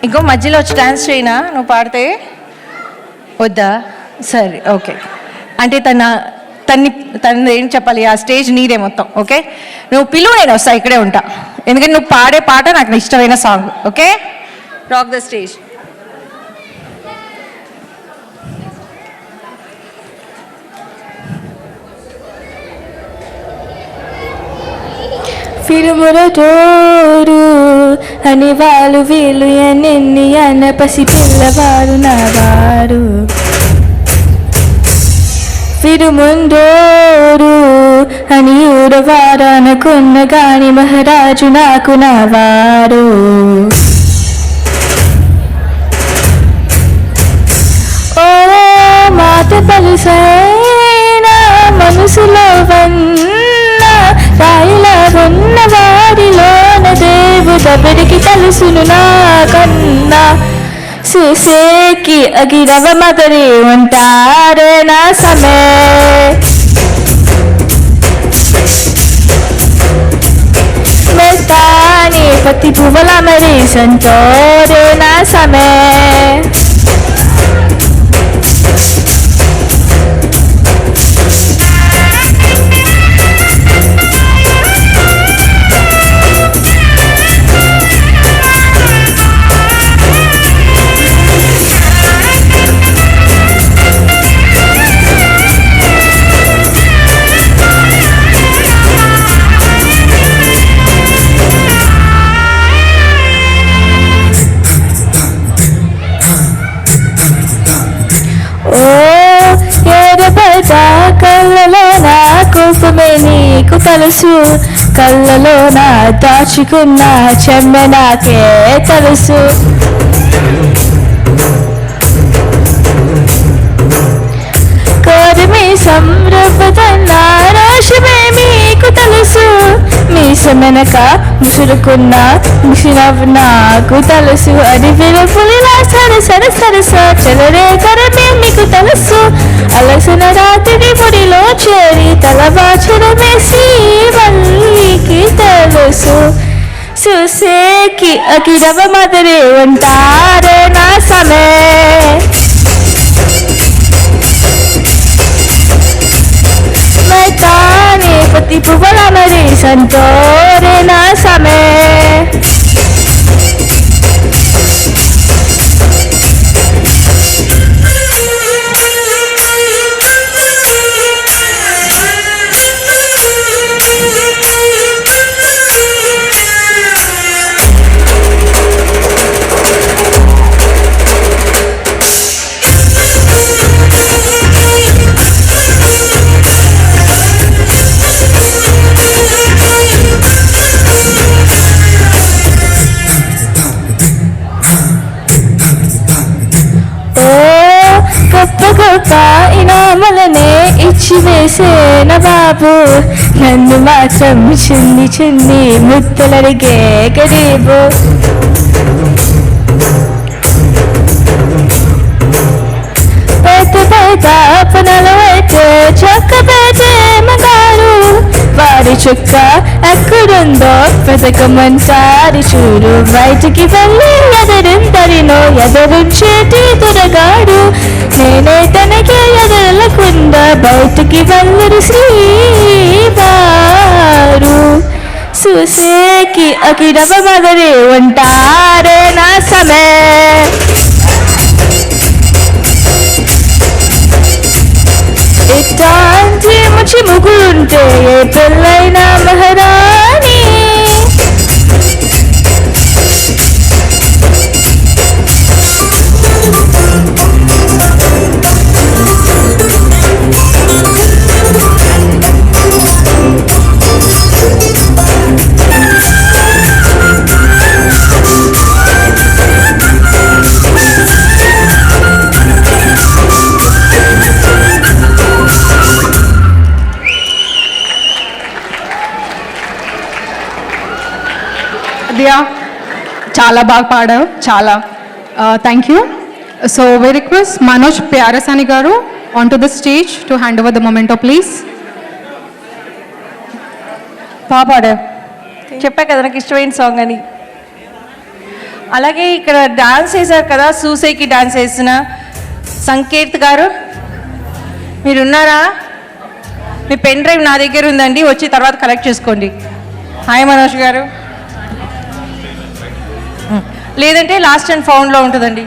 ఇంకో మధ్యలో వచ్చి డాన్స్ చేయనా నువ్వు పాడితే? వద్దా? సరే ఓకే. అంటే తను ఏం చెప్పాలి, ఆ స్టేజ్ నీదే మొత్తం. ఓకే, నువ్వు పిలువు, నేను వస్తా, ఇక్కడే ఉంటా. ఎందుకంటే నువ్వు పాడే పాట నాకు ఇష్టమైన song. Okay, rock the stage. ఫిరుమురటోరు అని వాళ్ళు వీళ్ళు ఎన్నెన్ని అన్న పసి పిల్లవారు నావారు. ఫిరుముండోరు అని ఊరవారనుకున్న గాని మహారాజు నాకు నావారు. ఓ మాట పలుసైన మనసులో రాయిలా ఉన్న వారిలోన దేవుడెవరికి తెలుసును నాకన్నా. సుసేకి అగిరవ మదరి ఉంటారే నా సమే. మెత్తాని పతి పువ్వుల మరి సంతోరే నా సమే. కళ్ళలో నా కోసమే నీకు తెలుసు, కళ్ళలో నా దాచుకున్న చెమ్మె నాకే తెలుసు. కోరిమి సంరభతన్న రాశివే మీకు తెలుసు, మీసమెనక ముసురుకున్న ముసినవ్వు నాకు తెలుసు. అది విలుపులిలా సరసర సరస చెలరే కరమే మీకు తెలుసు. అలసిన రాత్రి ముడిలో చేరి తలవాచరమేసి వల్లికి తెలుసు. సుసేకి అకిరవ మదరే ఉంటారే నా సమే. మెత్తాని పతి పువ్వుల మరి సంతోరే నా సమే. ఇనామలనే ఇచ్చి వేసేన బాబు, నన్ను మాత్రం చిన్ని చిన్ని ముద్దలడిగే గరీబు. పెద్ద పెద్ద పనులు అయితే చక్క పెట్టే మగారు, వారి చుక్క ఎక్కడుందో వెతకమంటారి చూడు. బయటికి వెళ్ళి ఎదరిందరినో ఎదరుంచేటి దొరగాడు, నేనే తనకి ఎదరలకుండా బయటికి వెళ్ళరు శ్రీవారు. సుసేకి అకిరవ మదరి ఉంటారే నా సమే. ఇట్లాంటి మంచి ముగ్గురుంటే ఏ పెళ్ళైనా మహారాణి. చాలా బాగా పాడావు, చాలా thank you. So we request Manoj Pyarasani garu on to the stage to hand over the memento please. బాగా పాడావు, చెప్పా కదా నాకు ఇష్టమైన సాంగ్ అని. అలాగే ఇక్కడ డాన్స్ వేశారు కదా, సూసైకి డాన్స్ వేసిన సంకేత్ గారు మీరున్నారా? మీ పెన్ డ్రైవ్ నా దగ్గర ఉందండి, వచ్చి తర్వాత కలెక్ట్ చేసుకోండి. హాయ్ మనోజ్ గారు. లేదంటే లాస్ట్ అండ్ ఫౌండ్లో ఉంటుందండి.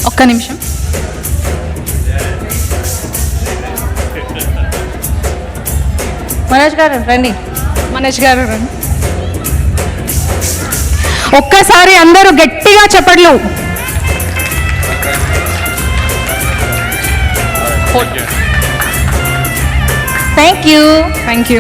ఒక్క నిమిషం. మనోజ్ గారు రండి. మనోజ్ గారు రండి. ఒక్కసారి అందరూ గట్టిగా చెప్పట్లు. Thank you. Thank you.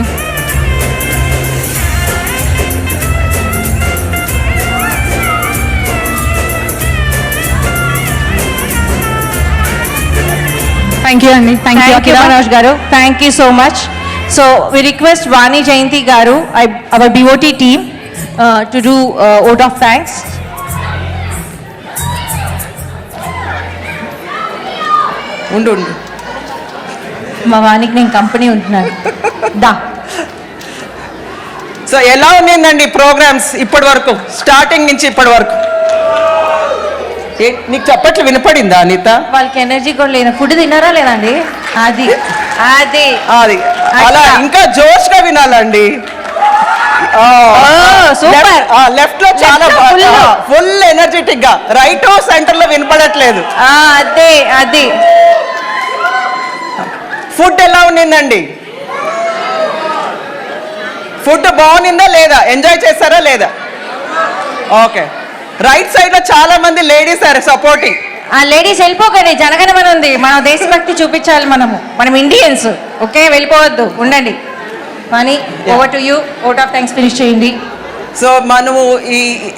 Thank you అండి. Thank you Manoj garu. Thank you so much. So we request Vani Jayanthi garu, our BOT team, to do vote of thanks. ఉండు ఉండు. మా వానికి నేను కంపెనీ ఉంటున్నాను. దా. సో ఎలా ఉండిందండి ప్రోగ్రామ్స్ ఇప్పటి వరకు, స్టార్టింగ్ నుంచి ఇప్పటి వరకు? నీకు చెప్పట్లు వినపడిందా అనిత? వాళ్ళకి ఎనర్జీ కూడా లేదు. ఫుడ్ తిన్నారా లేదండి? అది అది అది అలా ఇంకా జోష్గా వినాలండి. సూపర్. లెఫ్ట్ లో చాలా ఫుల్ ఎనర్జెటిక్ గా, రైట్ సెంటర్ లో వినపడట్లేదు. అదే అది. ఫుడ్ ఎలా ఉండిందండి? ఫుడ్ బాగుందా లేదా? ఎంజాయ్ చేస్తారా లేదా? ఓకే. రైట్ సైడ్ లో చాలా మంది లేడీస్ ఆర్ సపోర్టింగ్. ఆ లేడీస్ వెళ్ళిపోకండి, జనగణమన ఉంది, మన దేశభక్తి చూపించాలి. మనం ఇండియన్స్. ఓకే, వెళ్ళిపోవద్దు, ఉండండి. కానీ over to you. Vote of thanks finish చేయండి. సో మనము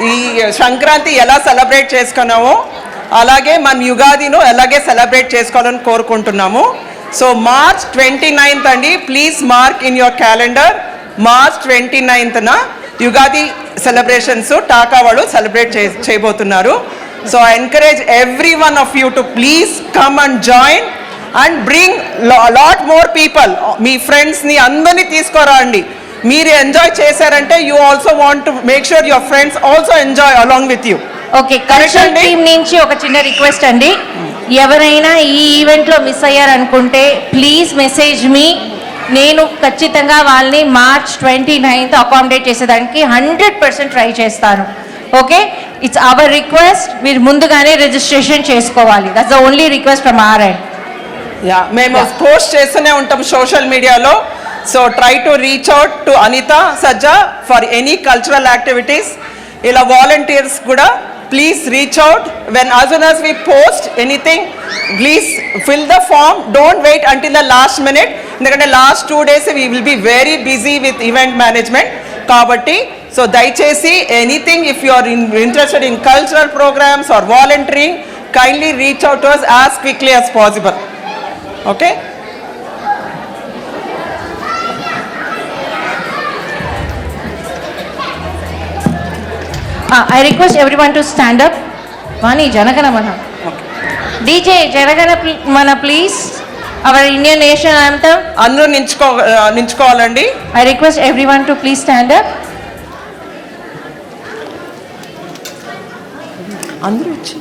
ఈ సంక్రాంతి ఎలా సెలబ్రేట్ చేసుకున్నామో అలాగే మనం యుగాదిను అలాగే సెలబ్రేట్ చేసుకోవాలని కోరుకుంటున్నాము. సో March 29th అండి, please mark in your calendar. March 29th Ugadi celebrations టాకా వాళ్ళు సెలబ్రేట్ చేయబోతున్నారు. So I encourage every one of you to please come and join and bring lot more people. మీ ఫ్రెండ్స్ని అందరినీ తీసుకురండి. మీరు ఎంజాయ్ చేశారంటే you also want to make sure your friends also enjoy along with you. Okay, cultural team నుంచి ఒక చిన్న request అండి. ఎవరైనా ఈ ఈవెంట్లో మిస్ అయ్యారనుకుంటే ప్లీజ్ మెసేజ్ మీ. నేను ఖచ్చితంగా వాళ్ళని March 29th అకామిడేట్ చేసేదానికి 100% ట్రై చేస్తాను. Okay, it's our request. మీరు ముందుగానే రిజిస్ట్రేషన్ చేసుకోవాలి. That's the only request from our end. Yeah, మేము పోస్ట్ చేస్తూనే ఉంటాం సోషల్ మీడియాలో. So try to reach out to Anitha Sajja for any cultural activities. ఇలా వాలంటీర్స్ కూడా please reach out. When as soon as we post anything, please fill the form. Don't wait until the last minute. ఎందుకంటే last 2 days we will be very busy with event management. కాబట్టి so దయచేసి anything if you are interested in cultural programmes or volunteering, kindly reach out to us as quickly as possible. Okay? I request everyone to stand up. Vani, Janaganamana. DJ, Janaganamana, please. Our Indian nation anthem. అందరూ నించుకోవాలండి. I request everyone to please stand up. అందరూ వచ్చి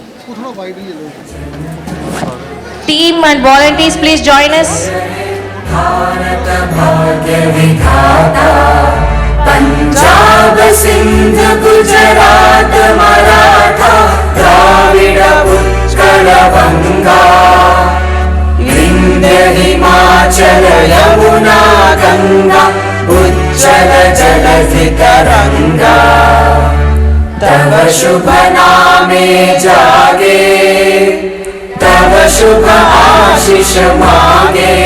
Team and volunteers, please join us. Punjab Sindh Gujarat Maratha Dravid Utkal बंगा विंध्य हिमाचल यमुना गंगा उज्जल जलधि तरंगा तव शुभ नामे जागे तव शुभ आशीष मागे